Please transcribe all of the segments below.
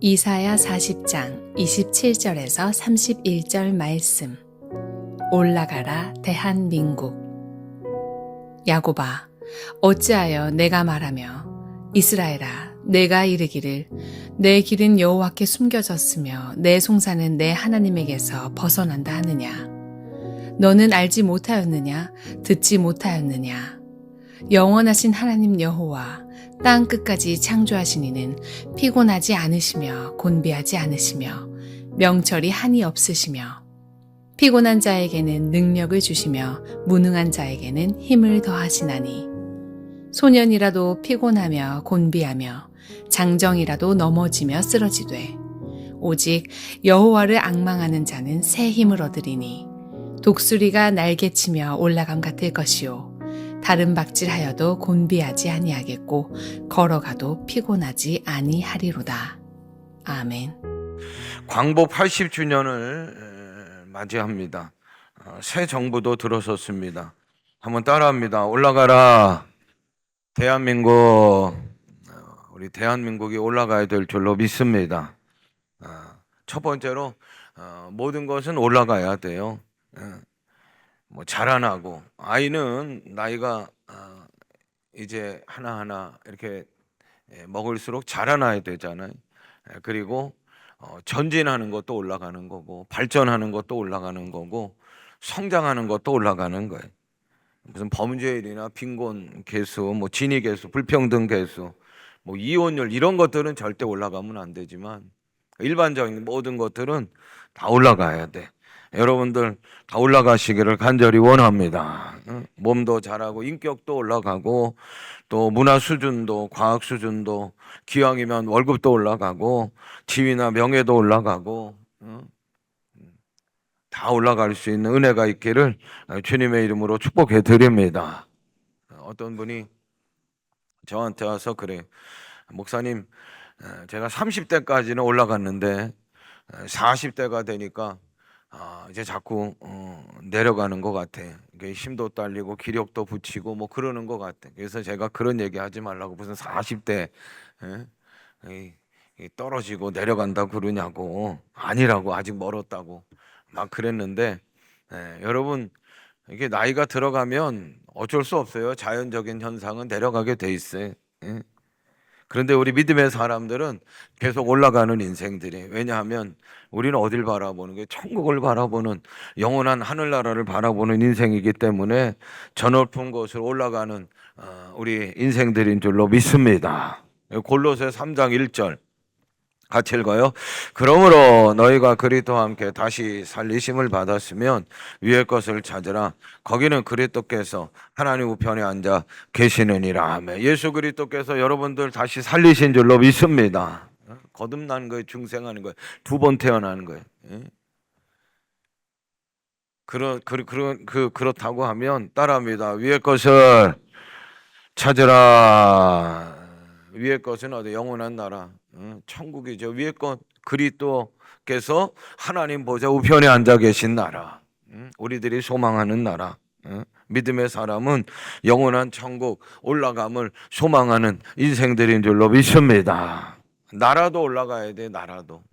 이사야 40장 27절에서 31절 말씀. 올라가라 대한민국. 야곱아, 어찌하여 내가 말하며 이스라엘아, 내가 이르기를 내 길은 여호와께 숨겨졌으며 내 송사는 내 하나님에게서 벗어난다 하느냐. 너는 알지 못하였느냐, 듣지 못하였느냐. 영원하신 하나님 여호와 땅 끝까지 창조하신 이는 피곤하지 않으시며 곤비하지 않으시며 명철이 한이 없으시며 피곤한 자에게는 능력을 주시며 무능한 자에게는 힘을 더하시나니 소년이라도 피곤하며 곤비하며 장정이라도 넘어지며 쓰러지되 오직 여호와를 앙망하는 자는 새 힘을 얻으리니 독수리가 날개치며 올라감 같을 것이요 다른 박질하여도 곤비하지 아니하겠고 걸어가도 피곤하지 아니하리로다. 아멘. 광복 80주년을 맞이합니다. 새 정부도 들어섰습니다. 한번 따라합니다. 올라가라 대한민국. 우리 대한민국이 올라가야 될 줄로 믿습니다. 첫 번째로 모든 것은 올라가야 돼요. 뭐 자라나고 아이는 나이가 이제 하나하나 이렇게 먹을수록 자라나야 되잖아요. 그리고 전진하는 것도 올라가는 거고 발전하는 것도 올라가는 거고 성장하는 것도 올라가는 거예요. 무슨 범죄율이나 빈곤 개수, 뭐 진위 개수, 불평등 개수, 뭐 이혼율 이런 것들은 절대 올라가면 안 되지만 일반적인 모든 것들은 다 올라가야 돼. 여러분들 다 올라가시기를 간절히 원합니다. 몸도 자라고 인격도 올라가고 또 문화 수준도 과학 수준도 기왕이면 월급도 올라가고 지위나 명예도 올라가고 다 올라갈 수 있는 은혜가 있기를 주님의 이름으로 축복해 드립니다. 어떤 분이 저한테 와서 그래요. 목사님, 제가 30대까지는 올라갔는데 40대가 되니까 이제 자꾸 내려가는 것 같아. 힘도 딸리고 기력도 붙이고 뭐 그러는 것 같아. 그래서 제가 그런 얘기 하지 말라고 무슨 40대 떨어지고 내려간다 그러냐고. 아니라고, 아직 멀었다고 막 그랬는데 여러분 이게 나이가 들어가면 어쩔 수 없어요. 자연적인 현상은 내려가게 돼 있어요. 그런데 우리 믿음의 사람들은 계속 올라가는 인생들이. 왜냐하면 우리는 어딜 바라보는 게 천국을 바라보는 영원한 하늘나라를 바라보는 인생이기 때문에 저 높은 곳으로 올라가는 우리 인생들인 줄로 믿습니다. 골로새 3장 1절 같이 읽어요. 그러므로 너희가 그리스도와 함께 다시 살리심을 받았으면 위의 것을 찾으라. 거기는 그리스도께서 하나님 우편에 앉아 계시느니라. 아멘. 예수 그리스도께서 여러분들 다시 살리신 줄로 믿습니다. 거듭나는 거예요. 중생하는 거예요. 두 번 태어나는 거예요. 그렇다고 하면 따라합니다. 위의 것을 찾으라. 위의 것은 어디? 영원한 나라, 천국이죠. 위의 것 그리스도께서 하나님 보좌 우편에 앉아 계신 나라, 우리들이 소망하는 나라. 믿음의 사람은 영원한 천국 올라감을 소망하는 인생들인 줄로 믿습니다. 나라도 올라가야 돼. 나라도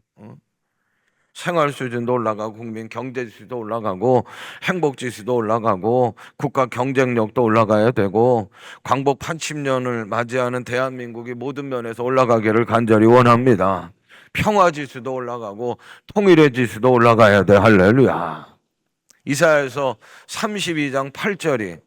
생활 수준도 올라가고 국민 경제 지수도 올라가고 행복 지수도 올라가고 국가 경쟁력도 올라가야 되고 광복 80년을 맞이하는 대한민국이 모든 면에서 올라가기를 간절히 원합니다. 평화 지수도 올라가고 통일의 지수도 올라가야 돼. 할렐루야. 이사야서 32장 8절이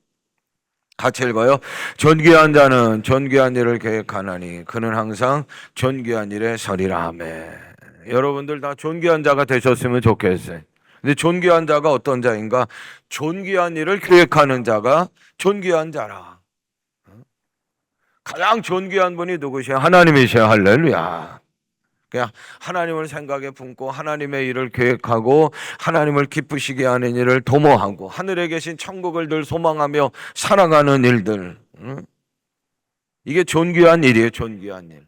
같이 읽어요. 존귀한 자는 존귀한 일을 계획하나니 그는 항상 존귀한 일에 서리라. 아멘. 여러분들 다 존귀한 자가 되셨으면 좋겠어요. 근데 존귀한 자가 어떤 자인가? 존귀한 일을 계획하는 자가 존귀한 자라. 가장 존귀한 분이 누구시야? 하나님이셔. 할렐루야. 그냥 하나님을 생각에 품고 하나님의 일을 계획하고 하나님을 기쁘시게 하는 일을 도모하고 하늘에 계신 천국을 늘 소망하며 살아가는 일들. 이게 존귀한 일이에요. 존귀한 일.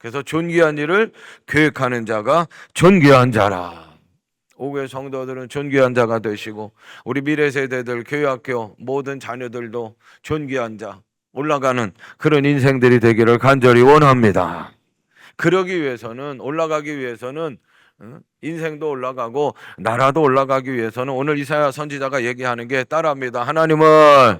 그래서 존귀한 일을 계획하는 자가 존귀한 자라. 오교회 성도들은 존귀한 자가 되시고 우리 미래 세대들 교회학교 모든 자녀들도 존귀한 자 올라가는 그런 인생들이 되기를 간절히 원합니다. 그러기 위해서는, 올라가기 위해서는 인생도 올라가고 나라도 올라가기 위해서는 오늘 이사야 선지자가 얘기하는 게 따라합니다. 하나님을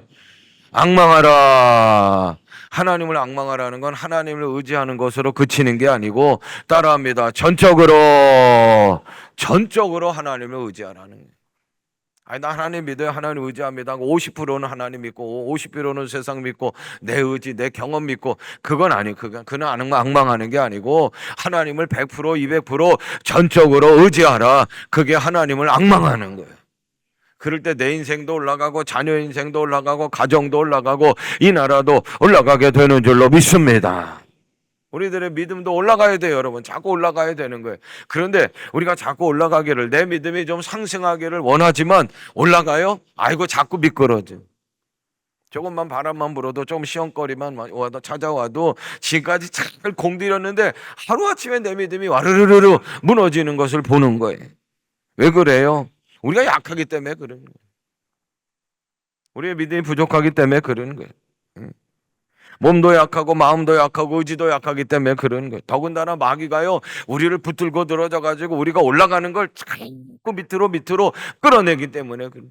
앙망하라. 하나님을 앙망하라는 건 하나님을 의지하는 것으로 그치는 게 아니고 따라합니다. 전적으로 하나님을 의지하라는 거예요. 아니, 나 하나님 믿어요. 하나님 의지합니다. 50%는 하나님 믿고 50%는 세상 믿고 내 의지, 내 경험 믿고 그건 아니에요. 그는 앙망하는 게 아니고 하나님을 100%, 200% 전적으로 의지하라. 그게 하나님을 앙망하는 거예요. 그럴 때 내 인생도 올라가고 자녀 인생도 올라가고 가정도 올라가고 이 나라도 올라가게 되는 줄로 믿습니다. 우리들의 믿음도 올라가야 돼요, 여러분. 자꾸 올라가야 되는 거예요. 그런데 우리가 자꾸 올라가기를, 내 믿음이 좀 상승하기를 원하지만 올라가요? 아이고, 자꾸 미끄러져. 조금만 바람만 불어도 좀 시험거리만 찾아와도 지금까지 잘 공들였는데 하루아침에 내 믿음이 와르르르 무너지는 것을 보는 거예요. 왜 그래요? 우리가 약하기 때문에 그러는 거예요. 우리의 믿음이 부족하기 때문에 그러는 거예요. 몸도 약하고 마음도 약하고 의지도 약하기 때문에 그러는 거예요. 더군다나 마귀가요, 우리를 붙들고 들어져 가지고 우리가 올라가는 걸 자꾸 밑으로 끌어내기 때문에 그래요.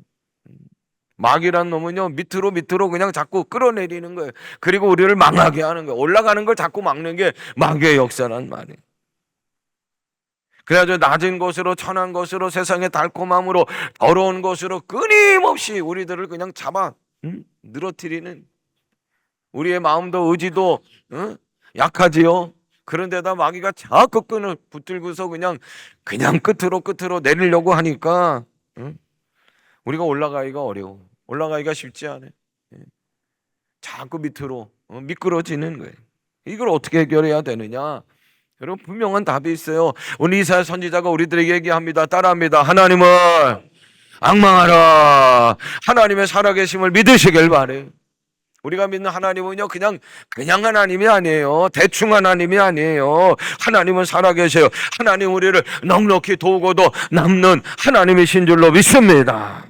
마귀란 놈은요, 밑으로 그냥 자꾸 끌어내리는 거예요. 그리고 우리를 망하게 하는 거예요. 올라가는 걸 자꾸 막는 게 마귀의 역사란 말이에요. 그래가지고 낮은 것으로, 천한 것으로, 세상의 달콤함으로, 더러운 것으로 끊임없이 우리들을 그냥 잡아 늘어뜨리는, 우리의 마음도 의지도 약하지요. 그런데다 마귀가 자꾸 끈을 붙들고서 그냥 끝으로 내리려고 하니까 우리가 올라가기가 어려워. 올라가기가 쉽지 않아요. 자꾸 밑으로 미끄러지는 거예요. 이걸 어떻게 해결해야 되느냐? 여러분, 분명한 답이 있어요. 오늘 이사야 선지자가 우리들에게 얘기합니다. 따라합니다. 하나님을 앙망하라. 하나님의 살아계심을 믿으시길 바래요. 우리가 믿는 하나님은요, 그냥 하나님이 아니에요. 대충 하나님이 아니에요. 하나님은 살아계셔요. 하나님 우리를 넉넉히 도우고도 남는 하나님이신 줄로 믿습니다.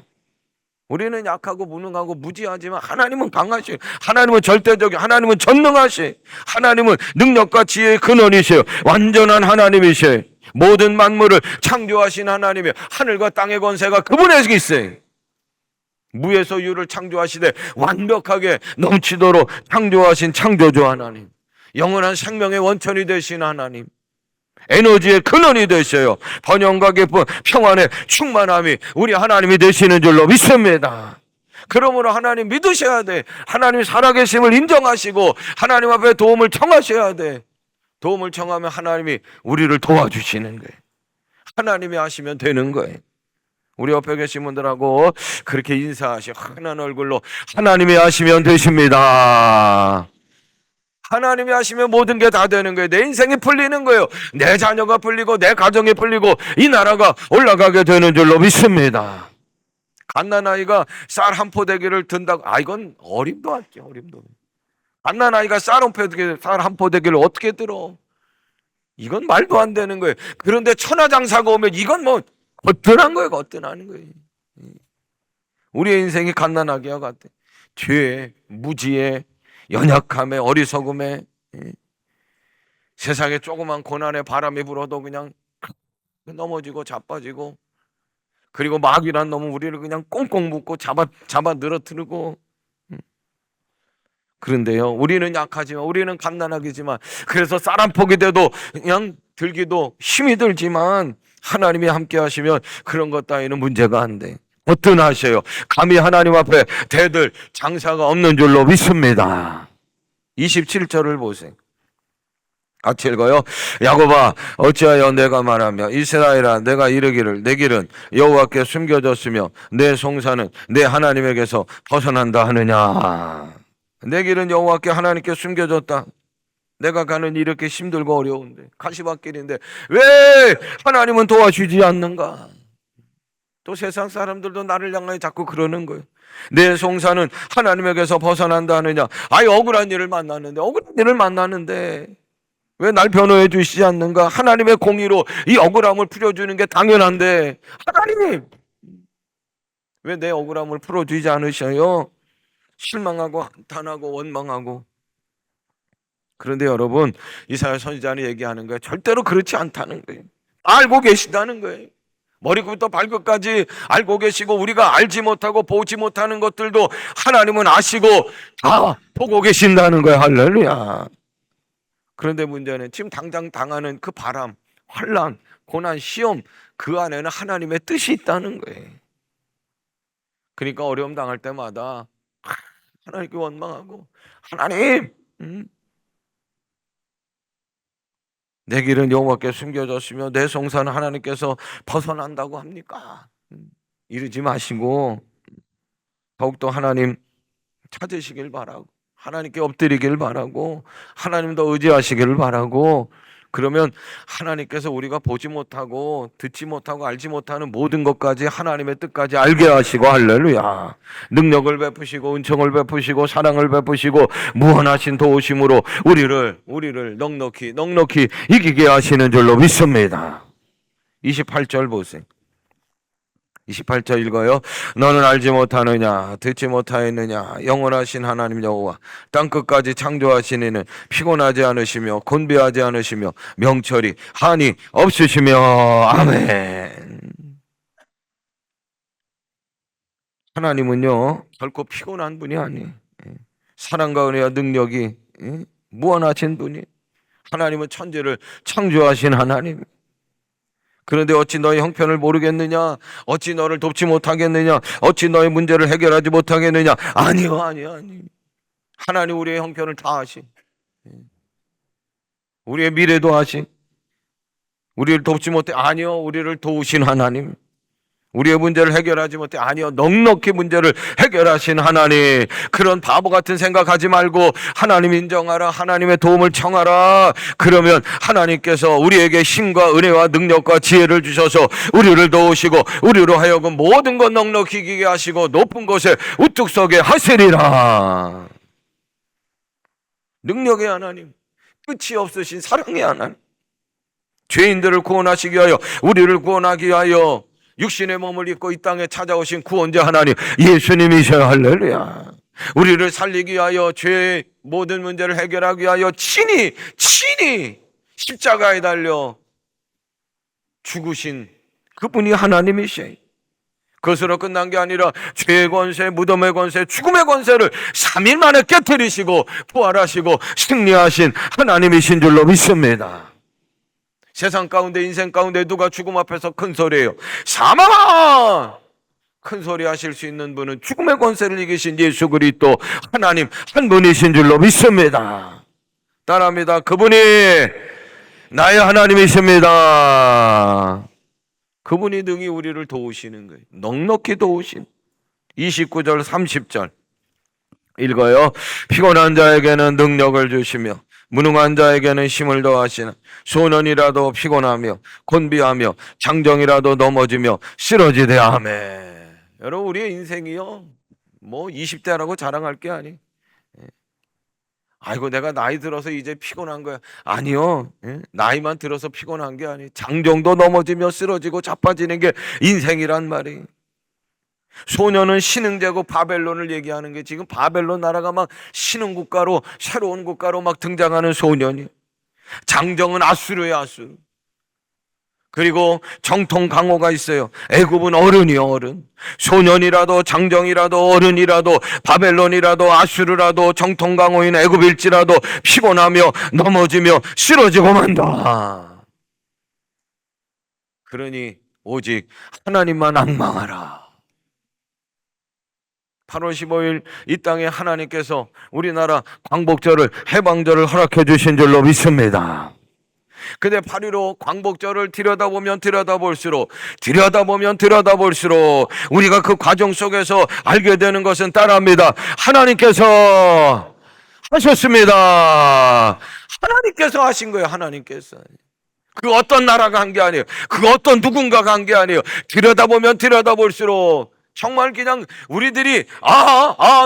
우리는 약하고 무능하고 무지하지만 하나님은 강하시요. 하나님은 절대적이요. 하나님은 전능하시요. 하나님은 능력과 지혜의 근원이시요. 완전한 하나님이시요. 모든 만물을 창조하신 하나님이요. 하늘과 땅의 권세가 그분에게 있어요. 무에서 유를 창조하시되 완벽하게 넘치도록 창조하신 창조주 하나님, 영원한 생명의 원천이 되신 하나님, 에너지의 근원이 되셔요. 번영과 기쁨, 평안의 충만함이 우리 하나님이 되시는 줄로 믿습니다. 그러므로 하나님 믿으셔야 돼. 하나님 살아계심을 인정하시고 하나님 앞에 도움을 청하셔야 돼. 도움을 청하면 하나님이 우리를 도와주시는 거예요. 하나님이 하시면 되는 거예요. 우리 옆에 계신 분들하고 그렇게 인사하시고 환한 얼굴로 하나님이 하시면 되십니다. 하나님이 하시면 모든 게 다 되는 거예요. 내 인생이 풀리는 거예요. 내 자녀가 풀리고 내 가정이 풀리고 이 나라가 올라가게 되는 줄로 믿습니다. 갓난아이가 쌀 한 포대기를 든다고, 이건 어림도 않죠. 어림도. 갓난아이가 쌀 한 포대기를 어떻게 들어? 이건 말도 안 되는 거예요. 그런데 천하장사가 오면 이건 뭐 거뜬한 거예요. 거뜬하는 거예요. 우리의 인생이 갓난아기와 같아. 죄, 무지에, 연약함에, 어리석음에, 세상에 조그만 고난에 바람이 불어도 그냥 넘어지고 자빠지고, 그리고 마귀란 놈은 우리를 그냥 꽁꽁 묶고 잡아 늘어뜨리고. 그런데요, 우리는 약하지만, 우리는 갓난아기지만, 그래서 쌀 한 포기 돼도 그냥 들기도 힘이 들지만 하나님이 함께 하시면 그런 것 따위는 문제가 안 돼. 거뜬하셔요. 감히 하나님 앞에 대들 장사가 없는 줄로 믿습니다. 27절을 보세요. 같이 읽어요. 야곱아, 어찌하여 내가 말하며 이스라엘아, 내가 이르기를 내 길은 여호와께 숨겨졌으며 내 송사는 내 하나님에게서 벗어난다 하느냐. 내 길은 여호와께 하나님께 숨겨졌다. 내가 가는 이렇게 힘들고 어려운데, 가시밭길인데 왜 하나님은 도와주지 않는가? 또 세상 사람들도 나를 향해 자꾸 그러는 거예요. 내 송사는 하나님에게서 벗어난다 하느냐. 억울한 일을 만났는데 왜 날 변호해 주시지 않는가? 하나님의 공의로 이 억울함을 풀어주는 게 당연한데 하나님이 왜 내 억울함을 풀어주지 않으셔요? 실망하고 한탄하고 원망하고 그런데 여러분, 이사야 선지자는 얘기하는 거예요. 절대로 그렇지 않다는 거예요. 알고 계신다는 거예요. 머리부터 발끝까지 알고 계시고, 우리가 알지 못하고 보지 못하는 것들도 하나님은 아시고 다 보고 계신다는 거예요. 할렐루야. 그런데 문제는 지금 당장 당하는 그 바람, 환난, 고난, 시험, 그 안에는 하나님의 뜻이 있다는 거예요. 그러니까 어려움 당할 때마다 하나님께 원망하고, 하나님, 내 길은 여호와께 숨겨졌으며 내 송사는 하나님께서 벗어난다고 합니까? 이러지 마시고 더욱더 하나님 찾으시길 바라고, 하나님께 엎드리길 바라고, 하나님 더 의지하시길 바라고, 그러면 하나님께서 우리가 보지 못하고 듣지 못하고 알지 못하는 모든 것까지 하나님의 뜻까지 알게 하시고, 할렐루야, 능력을 베푸시고 은총을 베푸시고 사랑을 베푸시고 무한하신 도우심으로 우리를 넉넉히 이기게 하시는 줄로 믿습니다. 28절 보세요. 28절 읽어요. 너는 알지 못하느냐, 듣지 못하였느냐, 영원하신 하나님 여호와 땅끝까지 창조하신 이는 피곤하지 않으시며 곤비하지 않으시며 명철이 한이 없으시며. 아멘. 하나님은요 결코 피곤한 분이 아니에요. 사랑과 은혜와 능력이 무한하신 분이, 하나님은 천지를 창조하신 하나님. 그런데 어찌 너의 형편을 모르겠느냐? 어찌 너를 돕지 못하겠느냐? 어찌 너의 문제를 해결하지 못하겠느냐? 아니요. 하나님 우리의 형편을 다 아시. 우리의 미래도 아시. 우리를 돕지 못해. 아니요. 우리를 도우신 하나님. 우리의 문제를 해결하지 못해. 아니요. 넉넉히 문제를 해결하신 하나님. 그런 바보 같은 생각하지 말고 하나님 인정하라. 하나님의 도움을 청하라. 그러면 하나님께서 우리에게 힘과 은혜와 능력과 지혜를 주셔서 우리를 도우시고 우리로 하여금 모든 것 넉넉히 이기게 하시고 높은 곳에 우뚝 서게 하시리라. 능력의 하나님, 끝이 없으신 사랑의 하나님, 죄인들을 구원하시기 위하여, 우리를 구원하기 위하여 육신의 몸을 입고 이 땅에 찾아오신 구원자 하나님 예수님이셔요. 할렐루야. 우리를 살리기 위하여, 죄의 모든 문제를 해결하기 위하여 친히 십자가에 달려 죽으신 그분이 하나님이셔요. 그것으로 끝난 게 아니라 죄의 권세, 무덤의 권세, 죽음의 권세를 3일 만에 깨뜨리시고 부활하시고 승리하신 하나님이신 줄로 믿습니다. 세상 가운데, 인생 가운데 누가 죽음 앞에서 큰 소리예요? 사망아! 큰 소리 하실 수 있는 분은 죽음의 권세를 이기신 예수 그리스도 하나님 한 분이신 줄로 믿습니다. 따라합니다. 그분이 나의 하나님이십니다. 그분이 능히 우리를 도우시는 거예요. 넉넉히 도우신. 29절 30절 읽어요. 피곤한 자에게는 능력을 주시며 무능한 자에게는 힘을 더하시는, 소년이라도 피곤하며 곤비하며 장정이라도 넘어지며 쓰러지되. 아멘. 여러분, 우리의 인생이요 뭐 20대라고 자랑할 게 아니. 아이고 내가 나이 들어서 이제 피곤한 거야. 아니요. 나이만 들어서 피곤한 게 아니. 장정도 넘어지며 쓰러지고 자빠지는 게 인생이란 말이. 소년은 신흥제국 바벨론을 얘기하는 게, 지금 바벨론 나라가 막 신흥국가로, 새로운 국가로 막 등장하는 소년이. 장정은 아수르의 아수르. 그리고 정통 강호가 있어요. 애굽은 어른이요, 어른. 소년이라도 장정이라도 어른이라도 바벨론이라도 아수르라도 정통 강호인 애굽일지라도 피곤하며 넘어지며 쓰러지고 만다. 그러니 오직 하나님만 앙망하라. 8월 15일 이 땅에 하나님께서 우리나라 광복절을, 해방절을 허락해 주신 줄로 믿습니다. 근데 8.15 광복절을 들여다볼수록 우리가 그 과정 속에서 알게 되는 것은 따라합니다. 하나님께서 하셨습니다. 하나님께서 하신 거예요. 하나님께서. 그 어떤 나라가 한 게 아니에요. 그 어떤 누군가가 한 게 아니에요. 들여다볼수록 정말 그냥 우리들이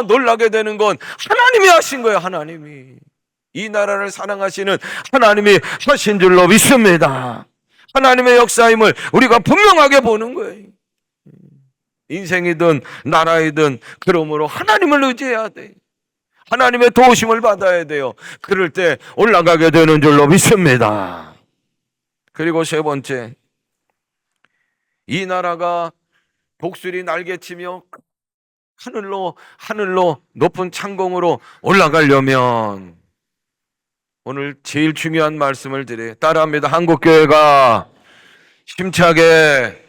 놀라게 되는 건 하나님이 하신 거예요. 하나님이. 이 나라를 사랑하시는 하나님이 하신 줄로 믿습니다. 하나님의 역사임을 우리가 분명하게 보는 거예요. 인생이든 나라이든 그러므로 하나님을 의지해야 돼. 하나님의 도우심을 받아야 돼요. 그럴 때 올라가게 되는 줄로 믿습니다. 그리고 세 번째, 이 나라가 독수리 날개치며 하늘로 높은 창공으로 올라가려면 오늘 제일 중요한 말씀을 드려요. 따라합니다. 한국교회가 힘차게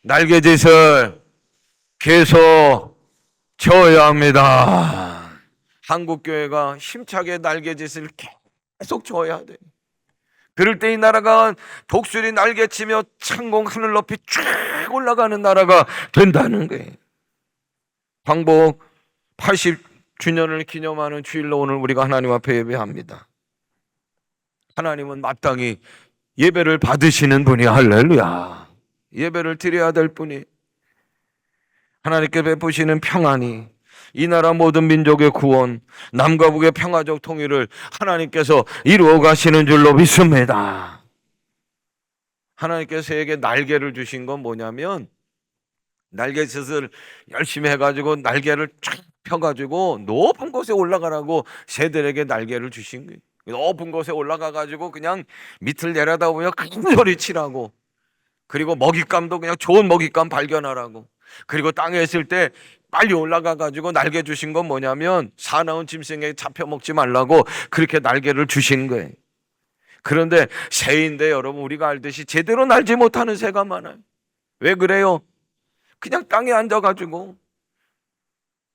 날개짓을 계속 쳐야 합니다. 한국교회가 힘차게 날개짓을 계속 쳐야 돼. 그럴 때 이 나라가 독수리 날개치며 창공 하늘 높이 쫙 올라가는 나라가 된다는 거예요. 광복 80주년을 기념하는 주일로 오늘 우리가 하나님 앞에 예배합니다. 하나님은 마땅히 예배를 받으시는 분이 할렐루야. 예배를 드려야 될 분이 하나님께 베푸시는 평안이 이 나라 모든 민족의 구원, 남과 북의 평화적 통일을 하나님께서 이루어 가시는 줄로 믿습니다. 하나님께서 저에게 날개를 주신 건 뭐냐면 날개짓을 열심히 해가지고 날개를 쫙 펴가지고 높은 곳에 올라가라고 새들에게 날개를 주신 거예요. 높은 곳에 올라가가지고 그냥 밑을 내려다보며 큰 소리 치라고, 그리고 먹잇감도 그냥 좋은 먹잇감 발견하라고, 그리고 땅에 있을 때 빨리 올라가가지고 날개 주신 건 뭐냐면 사나운 짐승에게 잡혀 먹지 말라고 그렇게 날개를 주신 거예요. 그런데 새인데 여러분, 우리가 알듯이 제대로 날지 못하는 새가 많아요. 왜 그래요? 그냥 땅에 앉아가지고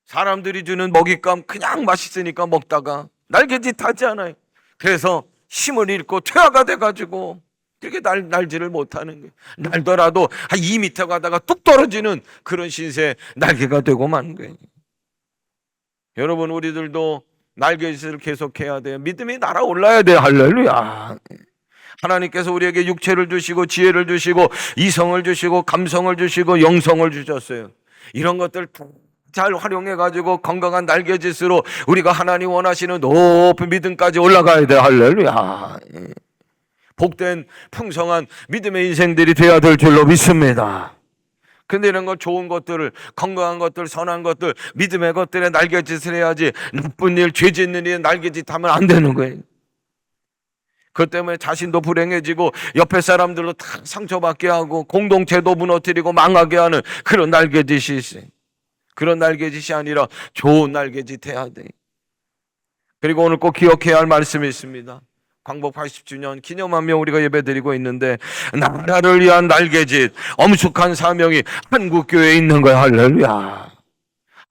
사람들이 주는 먹잇감 그냥 맛있으니까 먹다가 날개짓 하지 않아요. 그래서 힘을 잃고 퇴화가 돼가지고 그렇게 날지를 못하는 거예요. 날더라도 한 2m 가다가 뚝 떨어지는 그런 신세 날개가 되고 만 거예요. 여러분, 우리들도 날개짓을 계속해야 돼요. 믿음이 날아올라야 돼요. 할렐루야. 하나님께서 우리에게 육체를 주시고 지혜를 주시고 이성을 주시고 감성을 주시고 영성을 주셨어요. 이런 것들 잘 활용해가지고 건강한 날개짓으로 우리가 하나님 원하시는 높은 믿음까지 올라가야 돼요. 할렐루야. 복된 풍성한 믿음의 인생들이 되어야 될 줄로 믿습니다. 근데 이런 거 좋은 것들을, 건강한 것들, 선한 것들, 믿음의 것들에 날개짓을 해야지 나쁜 일, 죄 짓는 일에 날개짓 하면 안 되는 거예요. 그것 때문에 자신도 불행해지고 옆에 사람들도 다 상처받게 하고 공동체도 무너뜨리고 망하게 하는 그런 날개짓이 있어요. 그런 날개짓이 아니라 좋은 날개짓 해야 돼. 그리고 오늘 꼭 기억해야 할 말씀이 있습니다. 광복 80주년 기념하며 우리가 예배드리고 있는데 나라를 위한 날개짓, 엄숙한 사명이 한국교회에 있는 거야. 할렐루야.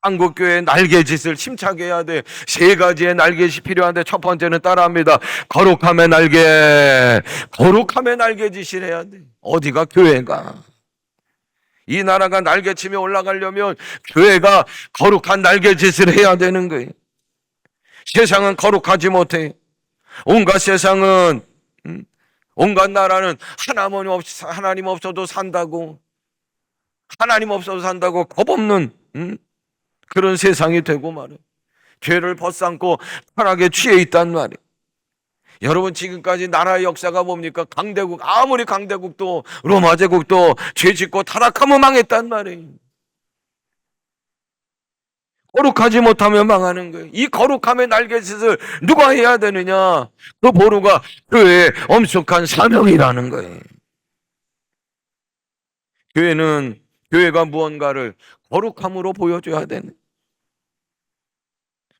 한국교회의 날개짓을 힘차게 해야 돼. 세 가지의 날개짓이 필요한데 첫 번째는 따라합니다. 거룩함의 날개. 거룩함의 날개짓을 해야 돼. 어디가 교회가? 이 나라가 날개치며 올라가려면 교회가 거룩한 날개짓을 해야 되는 거예요. 세상은 거룩하지 못해. 온갖 세상은, 온갖 나라는 하나님 없어도 산다고, 하나님 없어도 산다고 겁없는 그런 세상이 되고 말이에요. 죄를 벗삼고 타락에 취해 있단 말이에요. 여러분, 지금까지 나라의 역사가 뭡니까? 강대국, 아무리 강대국도 로마 제국도 죄 짓고 타락하면 망했단 말이에요. 거룩하지 못하면 망하는 거예요. 이 거룩함의 날개짓을 누가 해야 되느냐? 그 보루가 교회의 엄숙한 사명이라는 거예요. 교회가 무언가를 거룩함으로 보여줘야 되는.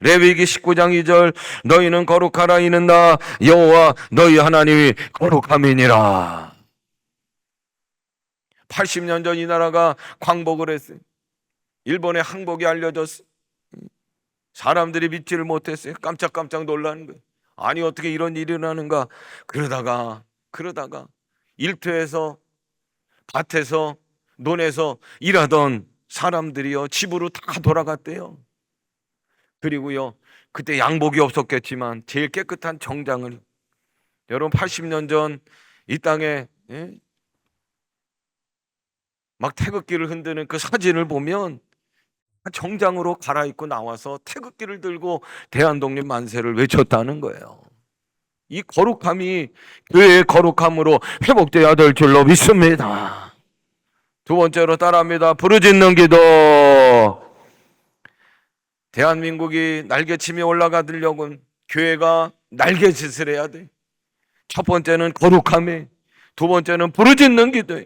레위기 19장 2절 너희는 거룩하라 이는 나 여호와 너희 하나님이 거룩함이니라. 80년 전 이 나라가 광복을 했어요. 일본의 항복이 알려졌어요. 사람들이 믿지를 못했어요. 깜짝깜짝 놀라는 거예요. 아니 어떻게 이런 일이 일어나는가. 그러다가 일터에서 밭에서 논에서 일하던 사람들이요 집으로 다 돌아갔대요. 그리고요 그때 양복이 없었겠지만 제일 깨끗한 정장을, 여러분 80년 전 이 땅에 막 태극기를 흔드는 그 사진을 보면 정장으로 갈아입고 나와서 태극기를 들고 대한독립 만세를 외쳤다는 거예요. 이 거룩함이 교회의 거룩함으로 회복되어야 될 줄로 믿습니다. 두 번째로 따라합니다. 부르짖는 기도. 대한민국이 날개치며 올라가려면 교회가 날개짓을 해야 돼. 첫 번째는 거룩함에, 두 번째는 부르짖는 기도에.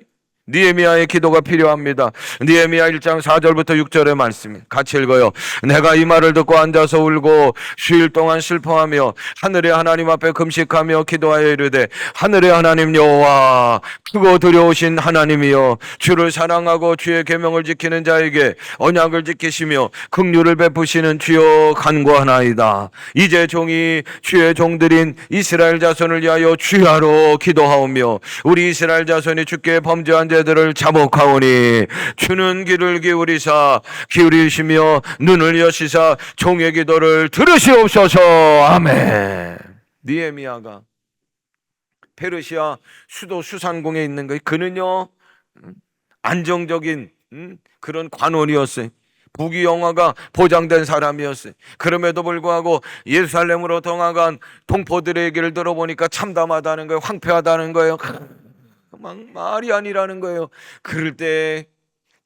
느헤미야의 기도가 필요합니다. 느헤미야 1장 4절부터 6절의 말씀 같이 읽어요. 내가 이 말을 듣고 앉아서 울고 수일 동안 슬퍼하며 하늘의 하나님 앞에 금식하며 기도하여 이르되, 하늘의 하나님 여호와, 크고 두려우신 하나님이여, 주를 사랑하고 주의 계명을 지키는 자에게 언약을 지키시며 긍휼을 베푸시는 주여 간구하나이다. 이제 종이 주의 종들인 이스라엘 자손을 위하여 주야로 기도하오며 우리 이스라엘 자손이 주께 범죄한 자들을 자복하오니 주는 귀를 기울이시며 눈을 여시사 종의 기도를 들으시옵소서. 아멘. 느헤미야가 페르시아 수도 수산궁에 있는 거예요. 그는요 안정적인 그런 관원이었어요. 부귀영화가 보장된 사람이었어요. 그럼에도 불구하고 예루살렘으로 동아간 동포들의 얘기를 들어보니까 참담하다는 거예요. 황폐하다는 거예요. 막 말이 아니라는 거예요. 그럴 때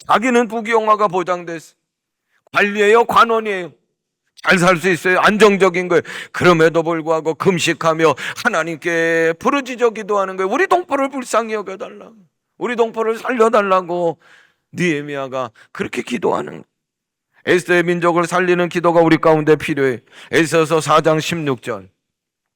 자기는 부귀영화가 보장됐어. 관리예요, 관원이에요. 잘 살 수 있어요. 안정적인 거예요. 그럼에도 불구하고 금식하며 하나님께 부르짖어 기도하는 거예요. 우리 동포를 불쌍히 여겨달라고, 우리 동포를 살려달라고 느헤미야가 그렇게 기도하는 거예요. 에스더의 민족을 살리는 기도가 우리 가운데 필요해. 에스더서 4장 16절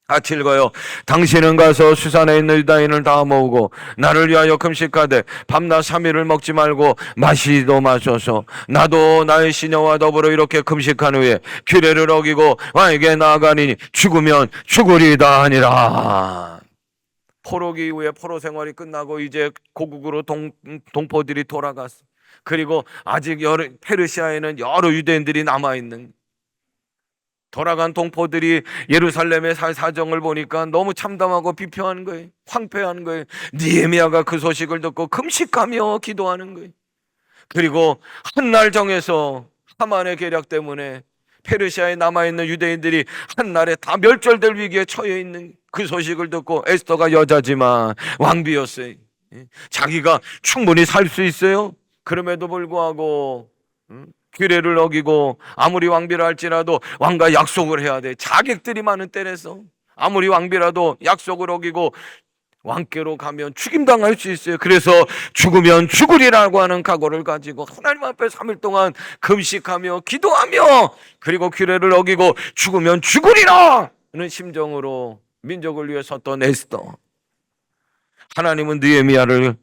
같이 읽어요. 당신은 가서 수산에 있는 유다인을 다 모으고 나를 위하여 금식하되 밤낮 3일을 먹지 말고 마시도 마소서. 나도 나의 시녀와 더불어 이렇게 금식한 후에 규례를 어기고 왕에게 나아가니 죽으면 죽으리다 하니라. 포로기 이후에 포로 생활이 끝나고 이제 고국으로 동포들이 돌아갔어. 그리고 아직 페르시아에는 여러 유대인들이 남아있는, 돌아간 동포들이 예루살렘의 사정을 보니까 너무 참담하고 비평하는 거예요. 황폐한 거예요. 느헤미야가 그 소식을 듣고 금식하며 기도하는 거예요. 그리고 한날 정해서 하만의 계략 때문에 페르시아에 남아있는 유대인들이 한날에 다 멸절될 위기에 처해 있는 그 소식을 듣고, 에스더가 여자지만 왕비였어요. 자기가 충분히 살 수 있어요. 그럼에도 불구하고 규례를 어기고 아무리 왕비라 할지라도 왕과 약속을 해야 돼. 자객들이 많은 때라서 아무리 왕비라도 약속을 어기고 왕께로 가면 죽임당할 수 있어요. 그래서 죽으면 죽으리라고 하는 각오를 가지고 하나님 앞에 3일 동안 금식하며 기도하며, 그리고 규례를 어기고 죽으면 죽으리라 는 심정으로 민족을 위해 섰던 에스더. 하나님은 느헤미야를,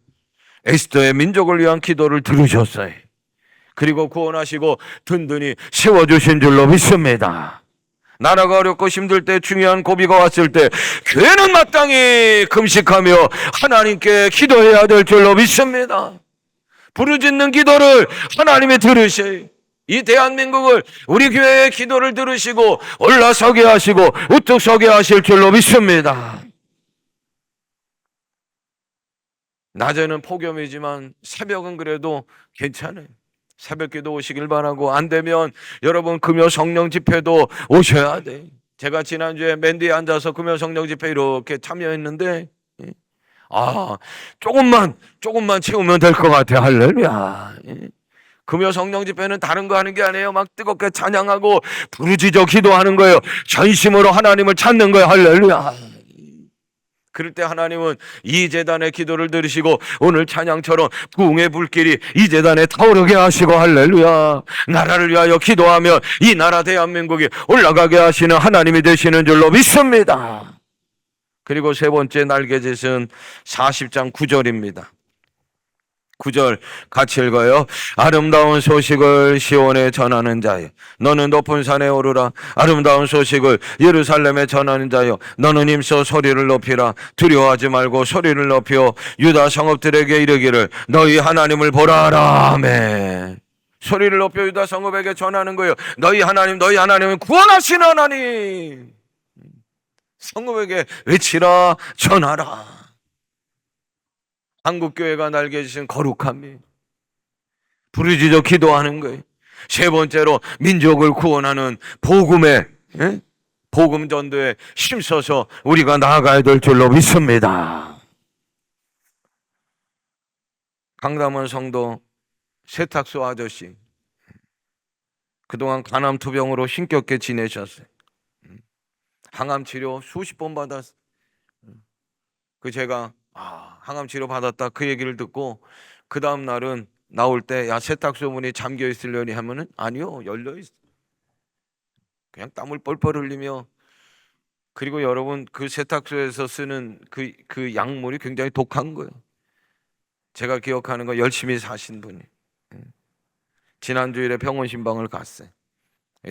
에스더의 민족을 위한 기도를 들으셨어요. 그리고 구원하시고 든든히 세워주신 줄로 믿습니다. 나라가 어렵고 힘들 때, 중요한 고비가 왔을 때 교회는 마땅히 금식하며 하나님께 기도해야 될 줄로 믿습니다. 부르짖는 기도를 하나님이 들으셔요. 이 대한민국을, 우리 교회의 기도를 들으시고 올라서게 하시고 우뚝 서게 하실 줄로 믿습니다. 낮에는 폭염이지만 새벽은 그래도 괜찮아요. 새벽기도 오시길 바라고, 안 되면 여러분 금요 성령 집회도 오셔야 돼. 제가 지난주에 맨 뒤에 앉아서 금요 성령 집회 이렇게 참여했는데 조금만 채우면 될 것 같아. 할렐루야. 금요 성령 집회는 다른 거 하는 게 아니에요. 막 뜨겁게 찬양하고 부르짖어 기도하는 거예요. 전심으로 하나님을 찾는 거예요. 할렐루야. 그럴 때 하나님은 이 제단의 기도를 들으시고 오늘 찬양처럼 부흥의 불길이 이 제단에 타오르게 하시고, 할렐루야, 나라를 위하여 기도하면 이 나라 대한민국이 올라가게 하시는 하나님이 되시는 줄로 믿습니다. 그리고 세 번째 날개짓은 40장 9절입니다. 9절 같이 읽어요. 아름다운 소식을 시온에 전하는 자여, 너는 높은 산에 오르라. 아름다운 소식을 예루살렘에 전하는 자여, 너는 힘써 소리를 높이라. 두려워하지 말고 소리를 높여 유다 성읍들에게 이르기를 너희 하나님을 보라 하라. 아멘. 소리를 높여 유다 성읍에게 전하는 거예요. 너희 하나님은 구원하신 하나님. 성읍에게 외치라, 전하라. 한국교회가 날개짓은 거룩함이, 부르짖어 기도하는 거예요. 세 번째로 민족을 구원하는 복음 전도에 힘써서 우리가 나아가야 될 줄로 믿습니다. 강담원 성도 세탁소 아저씨, 그동안 간암투병으로 힘겹게 지내셨어요. 항암 치료 수십 번 받았어요. 그 제가 항암 치료 받았다 그 얘기를 듣고 그 다음 날은 나올 때 야 세탁소 문이 잠겨 있으려니 하면은 아니요 열려 있어. 그냥 땀을 뻘뻘 흘리며 그리고 여러분 그 세탁소에서 쓰는 그 약물이 굉장히 독한 거예요. 제가 기억하는 거 열심히 사신 분이 지난 주일에 병원 신방을 갔어요.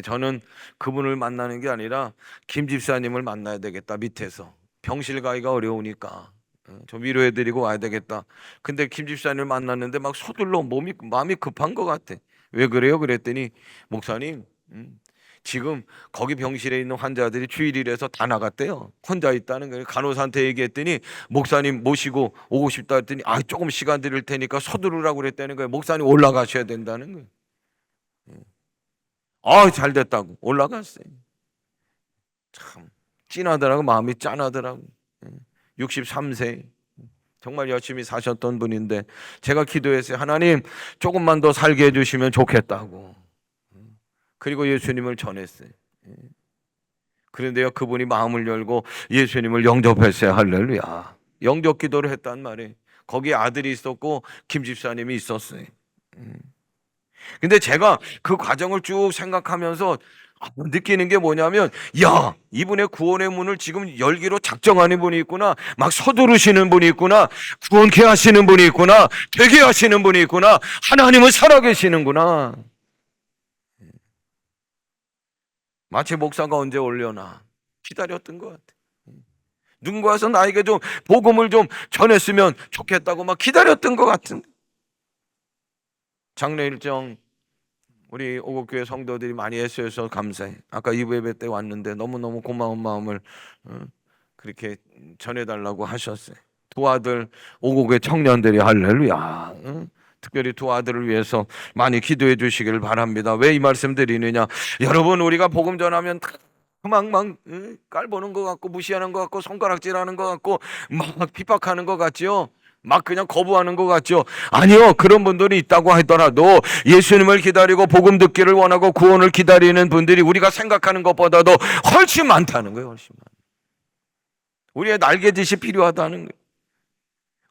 저는 그분을 만나는 게 아니라 김 집사님을 만나야 되겠다 밑에서 병실 가기가 어려우니까 좀 위로해드리고 와야 되겠다. 근데 김 집사님을 만났는데 막 서둘러 마음이 급한 것 같아. 왜 그래요? 그랬더니 목사님 지금 거기 병실에 있는 환자들이 주일이라서 다 나갔대요. 혼자 있다는 거예요. 간호사한테 얘기했더니 목사님 모시고 오고 싶다 했더니 조금 시간 드릴 테니까 서두르라고 그랬다는 거예요. 목사님 올라가셔야 된다는 거예요. 잘 됐다고 올라갔어요. 참 찐하더라고. 마음이 짠하더라고. 63세 정말 열심히 사셨던 분인데 제가 기도했어요. 하나님 조금만 더 살게 해주시면 좋겠다고. 그리고 예수님을 전했어요. 그런데요 그분이 마음을 열고 예수님을 영접했어요. 할렐루야. 영접 기도를 했단 말이에요. 거기에 아들이 있었고 김 집사님이 있었어요. 근데 제가 그 과정을 쭉 생각하면서 느끼는 게 뭐냐면 야 이분의 구원의 문을 지금 열기로 작정하는 분이 있구나. 막 서두르시는 분이 있구나. 구원케 하시는 분이 있구나. 되게 하시는 분이 있구나. 하나님은 살아계시는구나. 마치 목사가 언제 올려나 기다렸던 것 같아. 누군가 와서 나에게 좀 복음을 좀 전했으면 좋겠다고 막 기다렸던 것 같은. 장례 일정 우리 오곡교회 성도들이 많이 애써서 감사해. 아까 2부 예배 때 왔는데 너무너무 고마운 마음을 그렇게 전해달라고 하셨어요. 두 아들 오곡의 청년들이 할렐루야. 특별히 두 아들을 위해서 많이 기도해 주시기를 바랍니다. 왜 이 말씀 드리느냐, 여러분 우리가 복음 전하면 막 깔보는 것 같고 무시하는 것 같고 손가락질하는 것 같고 막 핍박하는 것 같죠. 막 그냥 거부하는 것 같죠. 아니요, 그런 분들이 있다고 하더라도 예수님을 기다리고 복음 듣기를 원하고 구원을 기다리는 분들이 우리가 생각하는 것보다도 훨씬 많다는 거예요. 훨씬 많아. 우리의 날개짓이 필요하다는 거예요.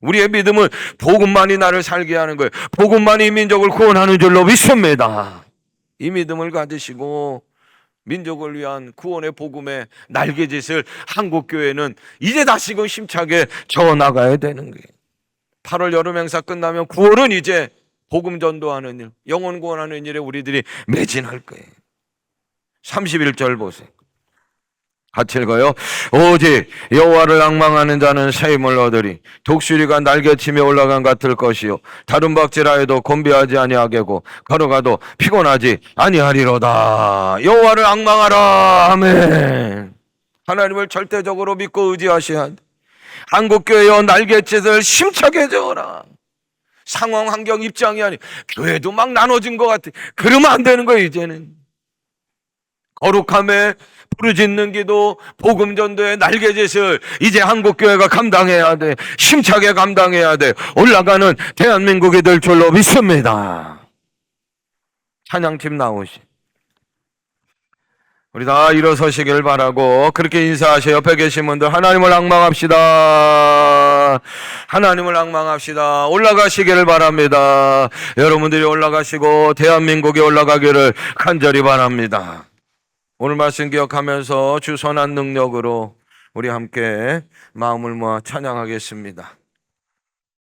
우리의 믿음은 복음만이 나를 살게 하는 거예요. 복음만이 민족을 구원하는 줄로 믿습니다. 이 믿음을 가지시고 민족을 위한 구원의 복음의 날개짓을 한국교회는 이제 다시금 힘차게 저어나가야 되는 거예요. 8월 여름 행사 끝나면 9월은 이제 복음 전도하는 일, 영혼 구원하는 일에 우리들이 매진할 거예요. 31절 보세요. 같이 읽어요. 오직 여호와를 앙망하는 자는 새 힘을 얻으리. 독수리가 날개치며 올라간 같을 것이요 다른 박질하여도 곤비하지 아니하겠고 걸어가도 피곤하지 아니하리로다. 여호와를 앙망하라. 아멘. 하나님을 절대적으로 믿고 의지하셔야 돼. 한국교회여 날갯짓을 힘차게 저어라. 상황 환경 입장이 아니 교회도 막 나눠진 것 같아. 그러면 안 되는 거예요. 이제는 거룩함에 부르짖는 기도, 복음 전도의 날개짓을 이제 한국교회가 감당해야 돼. 힘차게 감당해야 돼. 올라가는 대한민국이 될 줄로 믿습니다. 찬양팀 나오시. 우리 다 일어서시길 바라고 그렇게 인사하셔. 옆에 계신 분들 하나님을 앙망합시다. 하나님을 앙망합시다. 올라가시기를 바랍니다. 여러분들이 올라가시고 대한민국이 올라가기를 간절히 바랍니다. 오늘 말씀 기억하면서 주 선한 능력으로 우리 함께 마음을 모아 찬양하겠습니다.